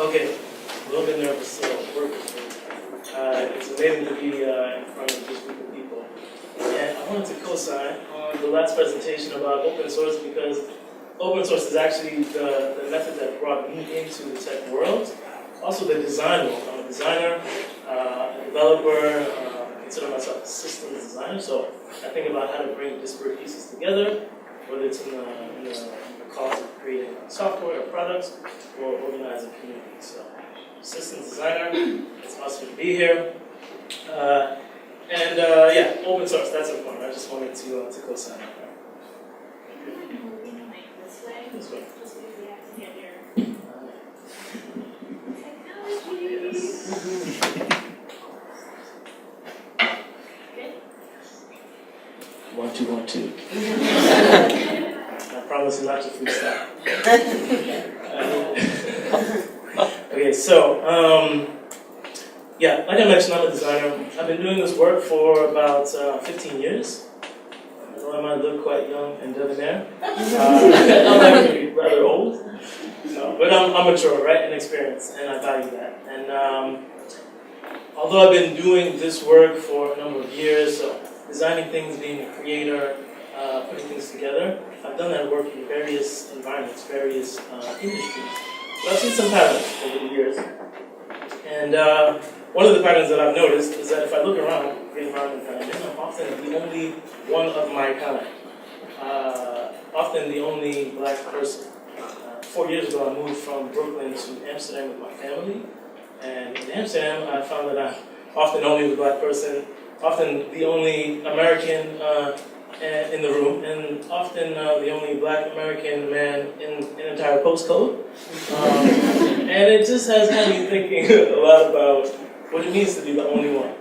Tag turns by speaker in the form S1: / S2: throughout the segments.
S1: Okay, a little bit nervous, so work with me. It's amazing to be in front of this group of people. And I wanted to co-sign on the last presentation about open source because open source is actually the method that brought me into the tech world. Also the design world. I'm a designer, a developer, I consider myself a systems designer, so I think about how to bring disparate pieces together, whether it's in the cause of creating software or products or organizing communities. So, systems designer, it's awesome to be here. Yeah, open source, that's important. I just wanted to co-sign on that. This way. One, two, 1, 2. I promise not to freestyle. Okay, so, yeah, like I mentioned, I'm a designer. I've been doing this work for about 15 years. Although I might look quite young and debonair. I'm actually rather old. No, but I'm mature, right, and experienced, and I value that. And although I've been doing this work for a number of years, so designing things, being a creator, putting things together, I've done that work in various environments, various industries. So I've seen some patterns over the years. And one of the patterns that I've noticed is that if I look around the environment that I'm in, I'm often the only one of my kind. Often the only black person. 4 years ago, I moved from Brooklyn to Amsterdam with my family. And in Amsterdam, I found that I'm often only the black person, often the only American in the room, and often the only black American man in an entire postcode. And it just has had me thinking a lot about what it means to be the only one.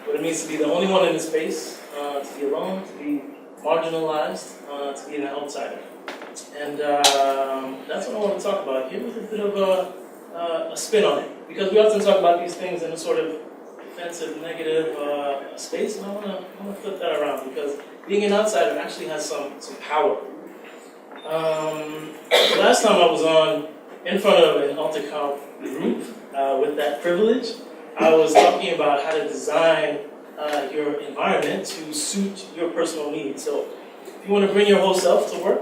S1: What it means to be the only one in the space, to be alone, to be marginalized, to be an outsider. And that's what I want to talk about here with a bit of a spin on it. Because we often talk about these things in a sort of defensive, negative space, and I want to flip that around because being an outsider actually has some power. Last time I was in front of an AlterConf group with that privilege, I was talking about how to design your environment to suit your personal needs. So if you want to bring your whole self to work,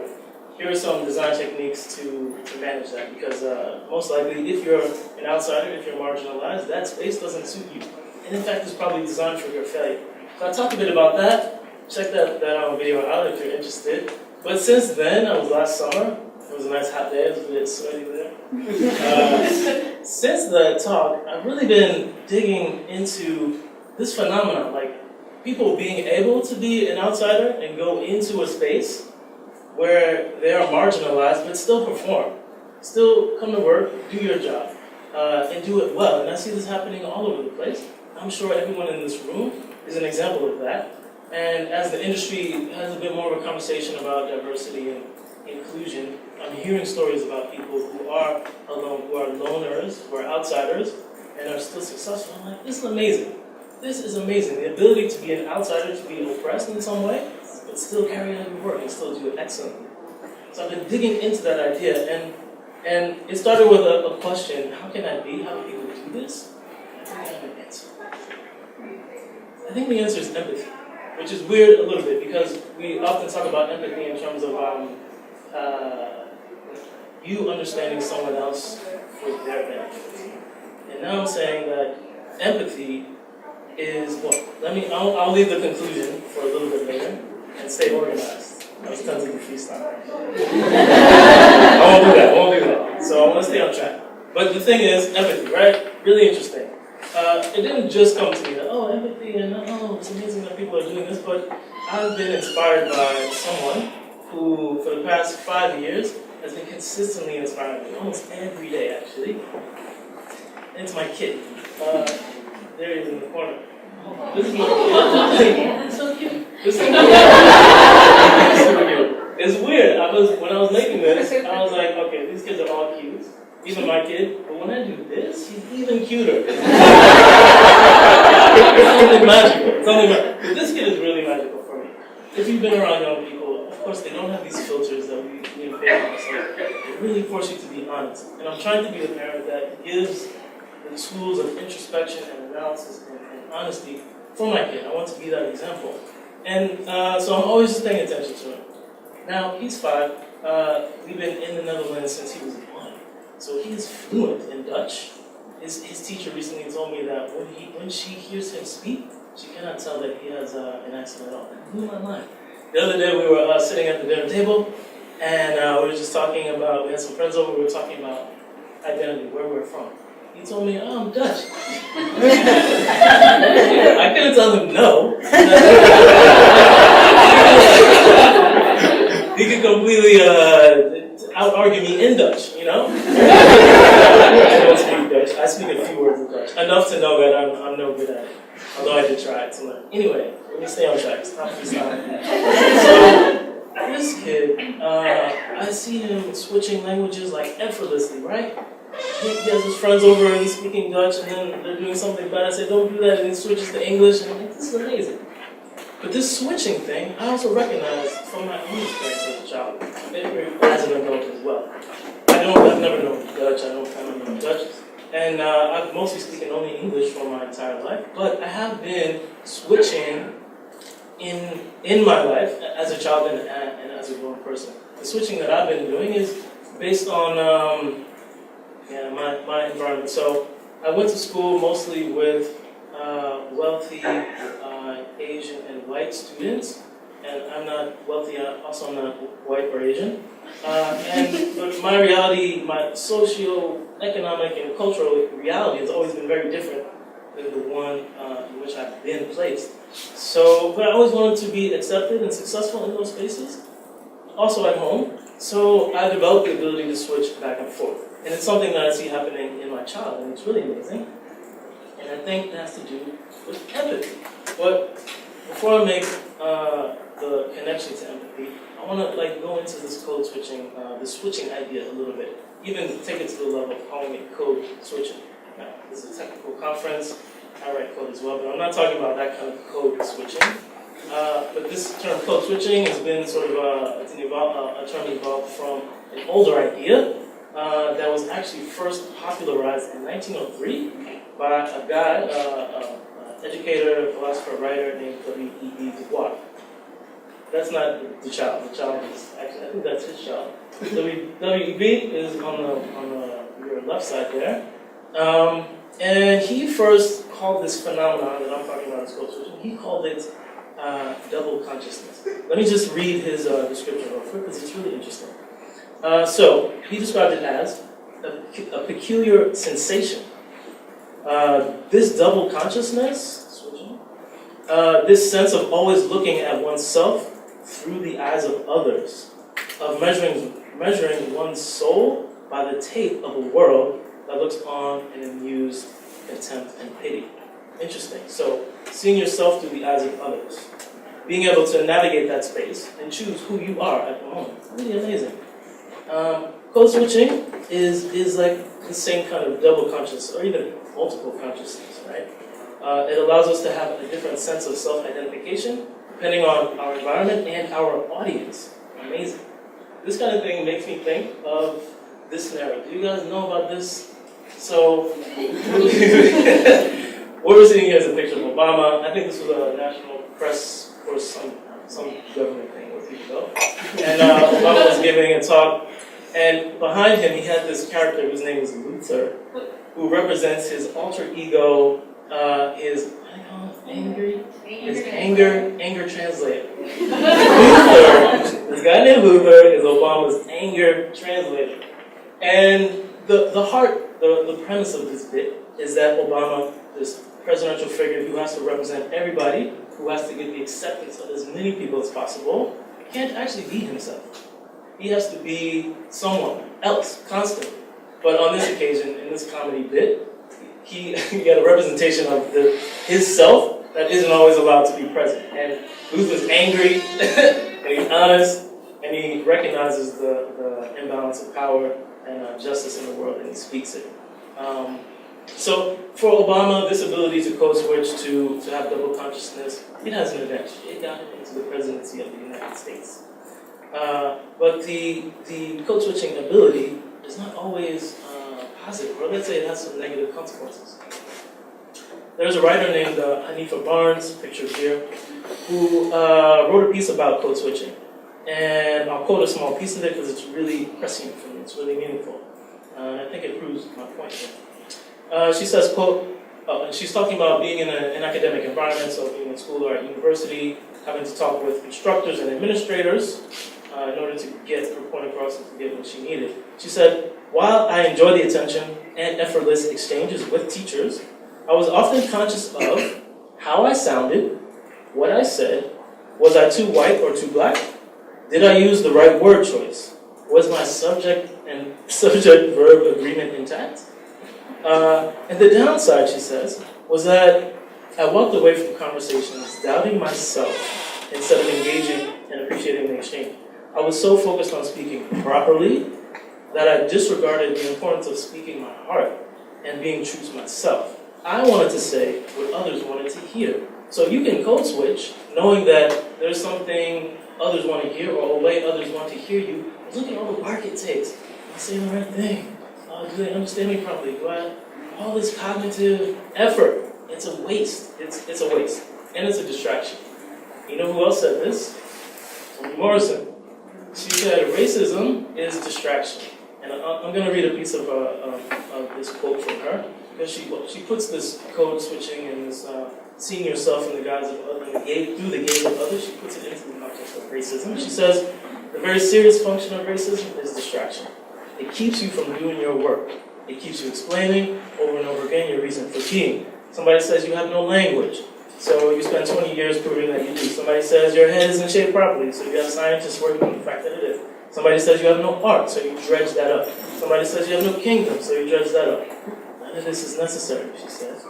S1: here are some design techniques to manage that, because most likely if you're an outsider, if you're marginalized, that space doesn't suit you. And in fact, it's probably designed for your failure. So I talked a bit about that. Check that video out if you're interested. But since then, that was last summer. It was a nice hot day, it was a bit sweaty there. Since the talk, I've really been digging into this phenomenon, like people being able to be an outsider and go into a space where they are marginalized but still perform. Still come to work, do your job, and do it well. And I see this happening all over the place. I'm sure everyone in this room is an example of that. And as the industry has a bit more of a conversation about diversity and inclusion, I'm hearing stories about people who are alone, who are loners, who are outsiders, and are still successful. I'm like, this is amazing. This is amazing. The ability to be an outsider, to be oppressed in some way, but still carry out your work and still do it excellently. So I've been digging into that idea, and it started with a question: how can that be? How do people do this? I think I have an answer. I think the answer is empathy, which is weird a little bit because we often talk about empathy in terms of you understanding someone else for their benefit. And now I'm saying that empathy is I'll leave the conclusion for a little bit later and stay organized. I was tempted to freestyle. I won't do that. So I want to stay on track. But the thing is, empathy, right? Really interesting. It didn't just come to me that, empathy, and it's amazing that people are doing this, but I've been inspired by someone who, for the past 5 years, has been consistently inspiring me, almost every day, actually. And it's my kid. There he is in the corner. This is my kid. So cute. This is super cute. It's weird. When I was making this, I was like, okay, these kids are all cute. Even my kid. But when I do this, he's even cuter. It's something magical. This kid is really magical for me. If you've been around young people, course, they don't have these filters that we impose on ourselves. They really force you to be honest. And I'm trying to be the parent that gives the tools of introspection and analysis and honesty for my kid. I want to be that example. And so I'm always just paying attention to him. Now, he's 5. We've been in the Netherlands since he was 1. So he's fluent in Dutch. His teacher recently told me that when she hears him speak, she cannot tell that he has an accent at all. That blew my mind. The other day we were sitting at the dinner table, and we were just talking about, we had some friends over, we were talking about identity, where we're from. He told me, oh, I'm Dutch. I couldn't tell him no. He could completely out-argue me in Dutch, you know? I don't speak Dutch. I speak a few words of Dutch. Enough to know that I'm no good at it. Although I did try to learn. Anyway, let me stay on track. Stop freestyling. So, this kid, I see him switching languages like effortlessly, right? He has his friends over and he's speaking Dutch, and then they're doing something bad. I say, don't do that, and he switches to English, and I'm like, this is amazing. But this switching thing, I also recognize from my own experience as a child, as an adult as well. I've never known Dutch, I don't know Dutch, and I've mostly spoken only English for my entire life, but I have been switching in my life as a child and as a grown person. The switching that I've been doing is based on my environment. So I went to school mostly with wealthy Asian and white students, and I'm not wealthy, I'm not white or Asian. But my reality, my socio-economic and cultural reality has always been very different than the one in which I've been placed. So, but I always wanted to be accepted and successful in those spaces, also at home. So I developed the ability to switch back and forth. And it's something that I see happening in my child, and it's really amazing. And I think it has to do with empathy. But before I make the connection to empathy, I want to go into this code switching, the switching idea a little bit. Even take it to the level of calling it code switching. Now, this is a technical conference. I write code as well, but I'm not talking about that kind of code switching. But this term code switching has been sort of a term evolved from an older idea that was actually first popularized in 1903 by a guy, educator, philosopher, writer named W.E.B. Du Bois. That's not the child. The child is actually, I think that's his child. W.E.B. is on your left side there. And he first called this phenomenon that I'm talking about as code switching, he called it double consciousness. Let me just read his description real quick because it's really interesting. So he described it as a peculiar sensation. This double consciousness, this sense of always looking at oneself through the eyes of others, of measuring one's soul by the tape of a world that looks on in amused contempt and pity. Interesting. So, seeing yourself through the eyes of others, being able to navigate that space and choose who you are at the moment. Really amazing. Code switching is like the same kind of double consciousness, or even multiple consciousness, right? It allows us to have a different sense of self-identification depending on our environment and our audience. Amazing. This kind of thing makes me think of this scenario. Do you guys know about this? So, what we're seeing here is a picture of Obama. I think this was a national press for some government thing where people go. And Obama was giving a talk, and behind him he had this character whose name is Luther, who represents his alter ego, his anger translator. Luther, this guy named Luther is Obama's anger translator. And the premise of this bit is that Obama, this presidential figure who has to represent everybody, who has to get the acceptance of as many people as possible, can't actually be himself. He has to be someone else constantly. But on this occasion, in this comedy bit, he got a representation of his self that isn't always allowed to be present. And Luther's angry, and he's honest, and he recognizes the imbalance of power and justice in the world, and he speaks it. So for Obama, this ability to code switch, to have double consciousness, it has an advantage. It got him into the presidency of the United States. But the code switching ability is not always positive, or let's say it has some negative consequences. There's a writer named Hanifa Barnes, pictured here, who wrote a piece about code switching. And I'll quote a small piece of it because it's really prescient for me, it's really meaningful. And I think it proves my point here. She says, quote, and she's talking about being in an academic environment, so being in school or at university, having to talk with instructors and administrators in order to get her point across and to get what she needed. She said, while I enjoy the attention and effortless exchanges with teachers, I was often conscious of how I sounded, what I said, was I too white or too black? Did I use the right word choice? Was my subject and subject-verb agreement intact? And the downside, she says, was that I walked away from conversations doubting myself instead of engaging and appreciating the exchange. I was so focused on speaking properly that I disregarded the importance of speaking my heart and being true to myself. I wanted to say what others wanted to hear. So you can code switch, knowing that there's something others want to hear or a way others want to hear you. Look at all the work it takes. Am I saying the right thing? Do they understand me properly? All this cognitive effort. It's a waste. It's a waste. And it's a distraction. You know who else said this? Toni Morrison. She said racism is distraction. And I'm going to read a piece of this quote from her. Because she puts this code switching and this seeing yourself in the guise of others, through the gaze of others, she puts it into the context of racism. She says, the very serious function of racism is distraction. It keeps you from doing your work. It keeps you explaining over and over again your reason for being. Somebody says you have no language, so you spend 20 years proving that you do. Somebody says your head isn't shaped properly, so you have scientists working on the fact that it is. Somebody says you have no art, so you dredge that up. Somebody says you have no kingdom, so you dredge that up. None of this is necessary, she says.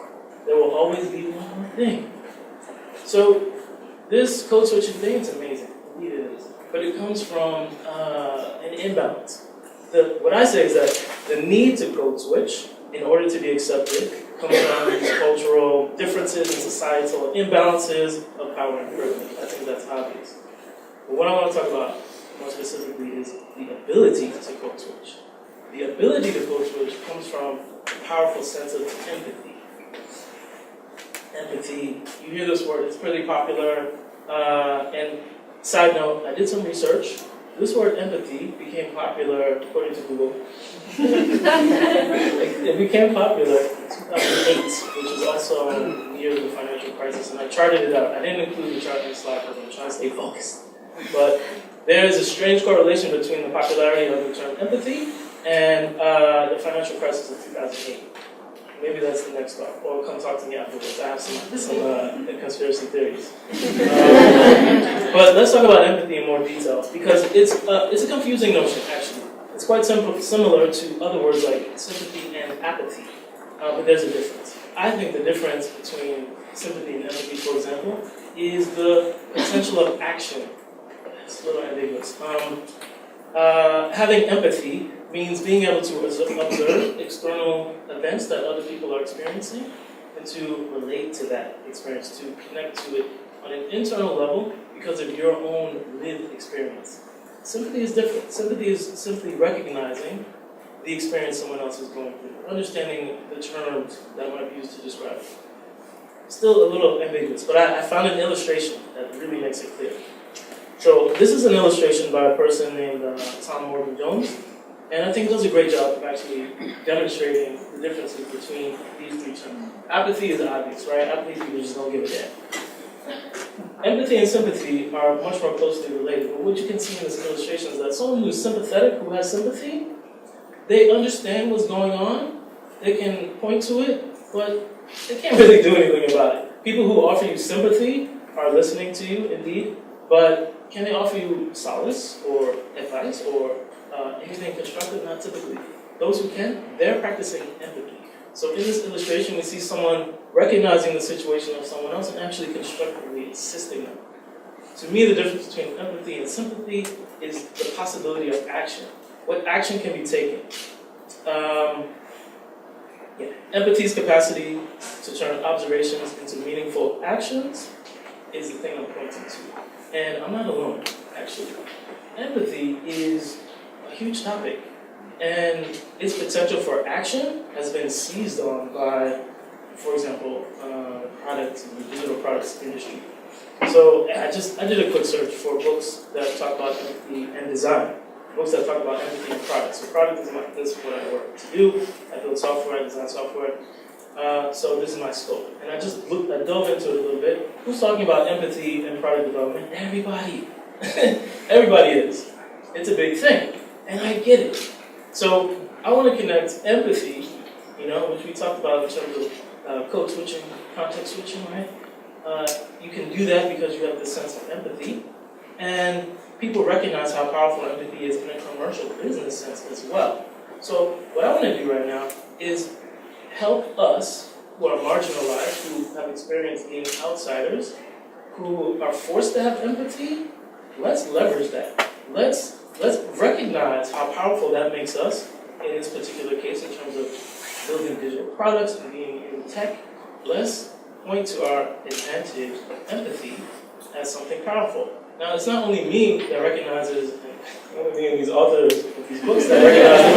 S1: There will always be one more thing. So this code switching thing is amazing. Indeed it is. But it comes from an imbalance. What I say is that the need to code switch in order to be accepted comes from these cultural differences and societal imbalances of power and privilege. I think that's obvious. But what I want to talk about more specifically is the ability to code switch. The ability to code switch comes from a powerful sense of empathy. Empathy, you hear this word, it's pretty popular. And side note, I did some research. This word empathy became popular, according to Google. It became popular in 2008, which is also near the financial crisis, and I charted it out. I didn't include the chart in the slide because I'm trying to stay focused. But there is a strange correlation between the popularity of the term empathy and the financial crisis of 2008. Maybe that's the next talk, or come talk to me afterwards. I have some conspiracy theories. But let's talk about empathy in more detail, because it's a confusing notion, actually. It's quite similar to other words like sympathy and apathy, but there's a difference. I think the difference between sympathy and empathy, for example, is the potential of action. It's a little ambiguous. Having empathy means being able to observe external events that other people are experiencing and to relate to that experience, to connect to it on an internal level because of your own lived experience. Sympathy is different. Sympathy is simply recognizing the experience someone else is going through, understanding the terms that might be used to describe it. Still a little ambiguous, but I found an illustration that really makes it clear. So this is an illustration by a person named Tom Morgan-Jones. And I think it does a great job of actually demonstrating the differences between these three terms. Apathy is obvious, right? Apathy, people just don't give a damn. Empathy and sympathy are much more closely related. But what you can see in this illustration is that someone who's sympathetic, who has sympathy, they understand what's going on, they can point to it, but they can't really do anything about it. People who offer you sympathy are listening to you, indeed, but can they offer you solace or advice or anything constructive? Not typically. Those who can, they're practicing empathy. So in this illustration, we see someone recognizing the situation of someone else and actually constructively assisting them. To me, the difference between empathy and sympathy is the possibility of action. What action can be taken? Empathy's capacity to turn observations into meaningful actions is the thing I'm pointing to. And I'm not alone, actually. empathy is a huge topic, and its potential for action has been seized on by, for example, products in the digital products industry. So I did a quick search for books that talk about empathy and design. Books that talk about empathy and products. So product is what I work to do. I build software, I design software. So this is my scope. And I dove into it a little bit. Who's talking about empathy and product development? Everybody. Everybody is. It's a big thing. And I get it. So I want to connect empathy, which we talked about in terms of code switching, context switching, right? You can do that because you have this sense of empathy. And people recognize how powerful empathy is in a commercial business sense as well. So what I want to do right now is help us who are marginalized, who have experienced being outsiders, who are forced to have empathy. Let's leverage that. Let's recognize how powerful that makes us in this particular case in terms of building digital products and being in tech. Let's point to our advantage of empathy as something powerful. Now, it's not only me that recognizes, only me and these authors of these books that recognize the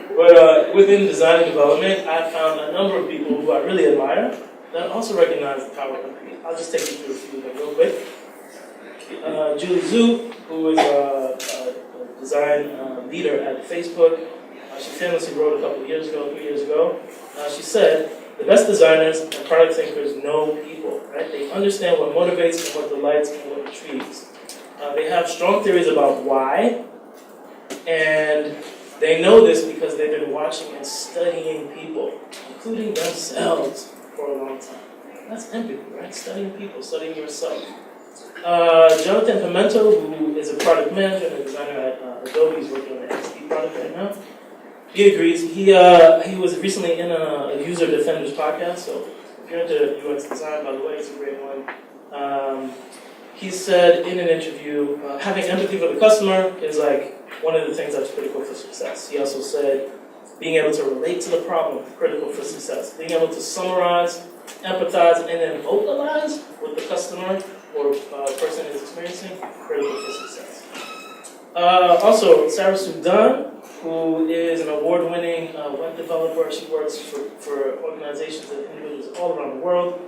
S1: power, but within design and development, I've found a number of people who I really admire that also recognize the power of empathy. I'll just take you through a few of them real quick. Julie Zhu, who is a design leader at Facebook, she famously wrote a couple of years ago, 3 years ago, she said, the best designers and product thinkers know people, right? They understand what motivates and what delights and what intrigues. They have strong theories about why, and they know this because they've been watching and studying people, including themselves, for a long time. That's empathy, right? Studying people, studying yourself. Jonathan Pimento, who is a product manager and a designer at Adobe, he's working on the XD product right now. He agrees. He was recently in a User Defenders podcast, so if you're into UX design, by the way, it's a great one. He said in an interview, having empathy for the customer is like one of the things that's critical for success. He also said being able to relate to the problem, critical for success. Being able to summarize, empathize, and then vocalize with the customer or person is experiencing, critical for success. Also, Sarah Sudan, who is an award-winning web developer. She works for organizations and individuals all around the world.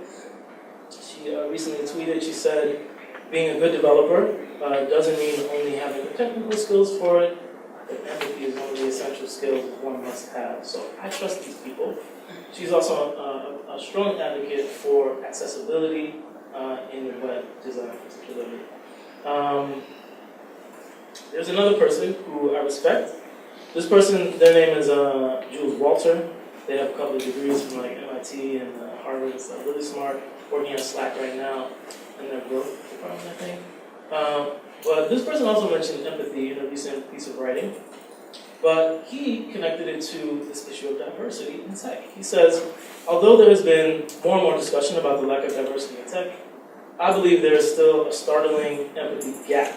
S1: She recently tweeted, she said, being a good developer doesn't mean only having the technical skills for it, but empathy is one of the essential skills one must have. So I trust these people. She's also a strong advocate for accessibility in web design particularly. There's another person who I respect. This person, their name is Jules Walter. They have a couple of degrees from like MIT and Harvard and stuff. Really smart, working on Slack right now in their growth department, I think. But this person also mentioned empathy in a recent piece of writing. But he connected it to this issue of diversity in tech. He says, although there has been more and more discussion about the lack of diversity in tech, I believe there is still a startling empathy gap,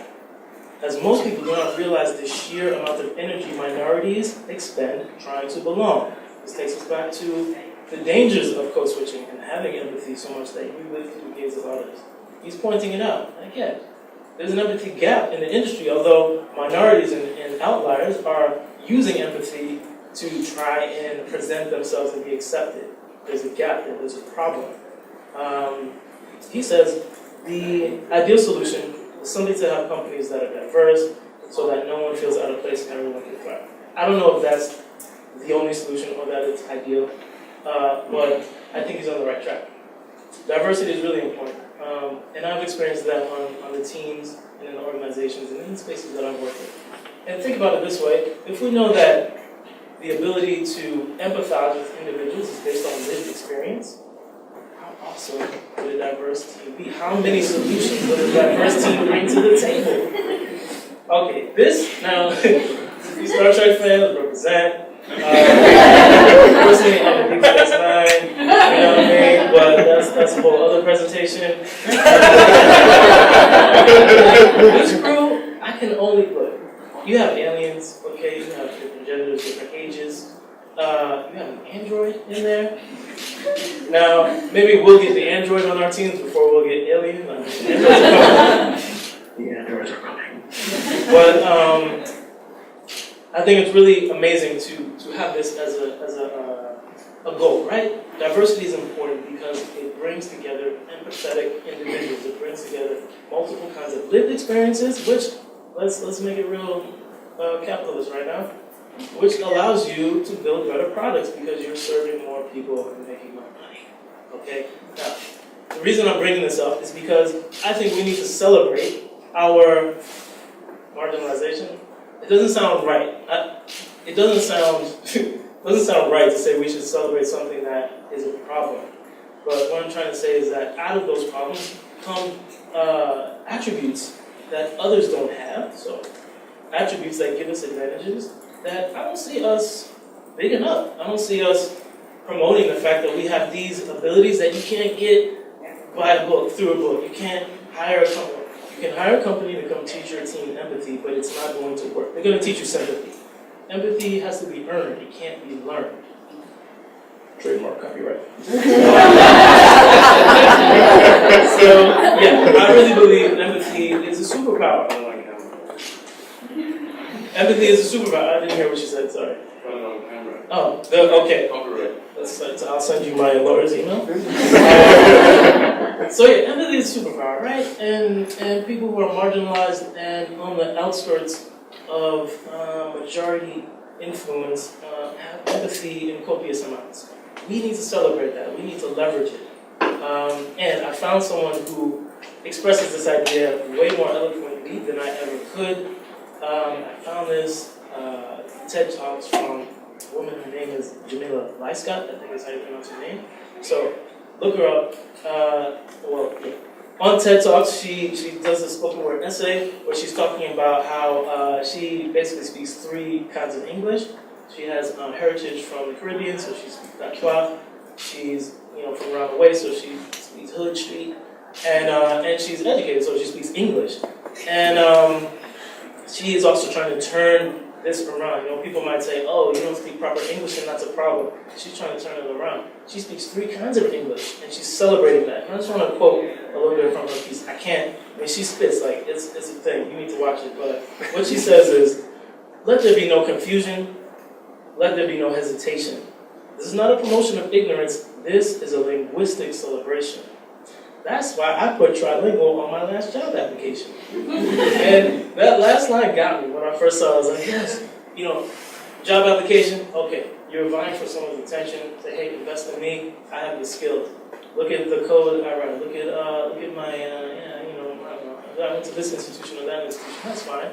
S1: as most people do not realize the sheer amount of energy minorities expend trying to belong. This takes us back to the dangers of code switching and having empathy so much that you live through the gaze of others. He's pointing it out. Again, there's an empathy gap in the industry, although minorities and outliers are using empathy to try and present themselves and be accepted. There's a gap there, there's a problem. He says the ideal solution is simply to have companies that are diverse so that no one feels out of place and everyone can thrive. I don't know if that's the only solution or that it's ideal, but I think he's on the right track. Diversity is really important, and I've experienced that on the teams and in the organizations and in the spaces that I've worked with. And think about it this way, if we know that the ability to empathize with individuals is based on lived experience, how awesome would a diverse team be? How many solutions would a diverse team bring to the table? Okay, this, now, you Star Trek fans represent. Personally, I'm a Deep Space Nine, you know what I mean? But that's a whole other presentation. This crew, I can only put. You have aliens, okay, you have different genders, different ages. You have an android in there. Now, maybe we'll get the android on our teams before we'll get alien. The androids are coming. But I think it's really amazing to have this as a goal, right? Diversity is important because it brings together empathetic individuals. It brings together multiple kinds of lived experiences, which, let's make it real capitalist right now, which allows you to build better products because you're serving more people and making more money. Okay? Now, the reason I'm bringing this up is because I think we need to celebrate our marginalization. It doesn't sound right. It doesn't sound right to say we should celebrate something that is a problem. But what I'm trying to say is that out of those problems come attributes that others don't have. So attributes that give us advantages that I don't see us big enough. I don't see us promoting the fact that we have these abilities that you can't get by a book, through a book. You can't hire a company. You can hire a company to come teach your team empathy, but it's not going to work. They're going to teach you sympathy. Empathy has to be earned. It can't be learned. Trademark copyright. So, yeah, I really believe empathy is a superpower. Empathy is a superpower. I didn't hear what you said, sorry. Oh, okay. I'll send you my lawyer's email. So yeah, empathy is a superpower, right? And people who are marginalized and on the outskirts of majority influence have empathy in copious amounts. We need to celebrate that. We need to leverage it. And I found someone who expresses this idea way more eloquently than I ever could. I found this TED Talks from a woman, her name is Jamila Lyscott, I think is how you pronounce her name. So look her up. On TED Talks, she does a spoken word essay where she's talking about how she basically speaks 3 kinds of English. She has heritage from the Caribbean, so she speaks Patois. She's from around the way, so she speaks Hood Street, and she's educated, so she speaks English. And she is also trying to turn this around. People might say, "Oh, you don't speak proper English, and that's a problem." She's trying to turn it around. She speaks 3 kinds of English, and she's celebrating that. And I just want to quote a little bit from her piece. I can't. I mean, she spits like it's a thing. You need to watch it. But what she says is, "Let there be no confusion. Let there be no hesitation. This is not a promotion of ignorance. This is a linguistic celebration." That's why I put trilingual on my last job application. And that last line got me when I first saw it. I was like, yes, job application, okay, you're vying for someone's attention. Say, hey, invest in me. I have the skills. Look at the code I write. Look at my, I went to this institution or that institution. That's fine.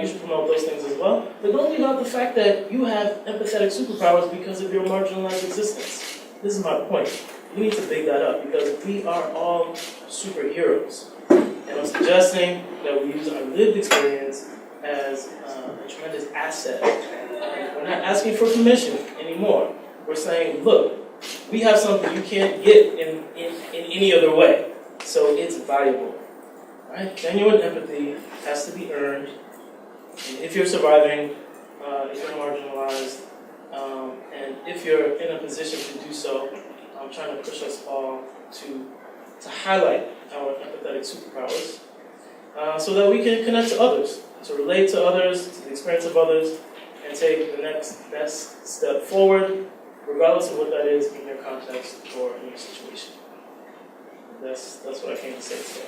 S1: You should promote those things as well. But don't leave out the fact that you have empathetic superpowers because of your marginalized existence. This is my point. We need to big that up because we are all superheroes. And I'm suggesting that we use our lived experience as a tremendous asset. We're not asking for permission anymore. We're saying, look, we have something you can't get in any other way. So it's valuable. Right? Genuine empathy has to be earned. And if you're surviving, if you're marginalized, and if you're in a position to do so, I'm trying to push us all to highlight our empathetic superpowers so that we can connect to others, to relate to others, to the experience of others, and take the next best step forward, regardless of what that is in your context or in your situation. That's what I came to say today.